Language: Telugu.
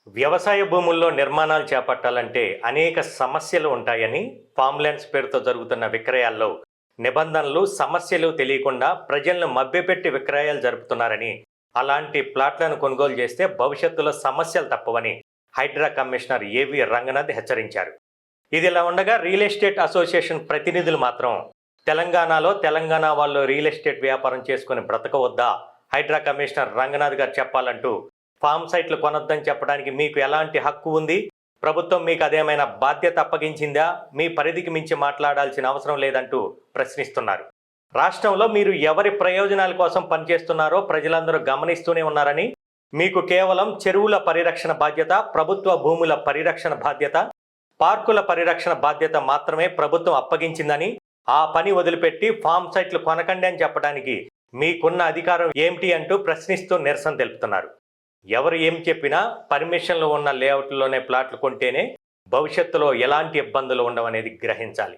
వ్యవసాయ భూముల్లో నిర్మాణాలు చేపట్టాలంటే అనేక సమస్యలు ఉంటాయని, ఫామ్‌ల్యాండ్స్ పేరుతో జరుగుతున్న విక్రయాల్లో నిబంధనలు, సమస్యలు తెలియకుండా ప్రజలను మభ్యపెట్టి విక్రయాలు జరుపుతున్నారని, అలాంటి ప్లాట్లను కొనుగోలు చేస్తే భవిష్యత్తులో సమస్యలు తప్పవని హైడ్రా కమిషనర్ ఏవి రంగనాథ్ హెచ్చరించారు. ఇదిలా ఉండగా రియల్ ఎస్టేట్ అసోసియేషన్ ప్రతినిధులు మాత్రం తెలంగాణలో తెలంగాణ వాళ్ళు రియల్ ఎస్టేట్ వ్యాపారం చేసుకుని బ్రతకవద్దా, హైడ్రా కమిషనర్ రంగనాథ్ గారు చెప్పాలంటూ ఫామ్ సైట్లు కొనొద్దని చెప్పడానికి మీకు ఎలాంటి హక్కు ఉంది? ప్రభుత్వం మీకు అదేమైనా బాధ్యత అప్పగించిందా? మీ పరిధికి మించి మాట్లాడాల్సిన అవసరం లేదంటూ ప్రశ్నిస్తున్నారు. రాష్ట్రంలో మీరు ఎవరి ప్రయోజనాల కోసం పనిచేస్తున్నారో ప్రజలందరూ గమనిస్తూనే ఉన్నారని, మీకు కేవలం చెరువుల పరిరక్షణ బాధ్యత, ప్రభుత్వ భూముల పరిరక్షణ బాధ్యత, పార్కుల పరిరక్షణ బాధ్యత మాత్రమే ప్రభుత్వం అప్పగించిందని, ఆ పని వదిలిపెట్టి ఫామ్ సైట్లు కొనకండి అని చెప్పడానికి మీకున్న అధికారం ఏమిటి అంటూ ప్రశ్నిస్తూ నిరసన తెలుపుతున్నారు. ఎవరు ఏం చెప్పినా పర్మిషన్లు ఉన్న లేఅవుట్లోనే ప్లాట్లు కొంటేనే భవిష్యత్తులో ఎలాంటి ఇబ్బందులు ఉండవనేది గ్రహించాలి.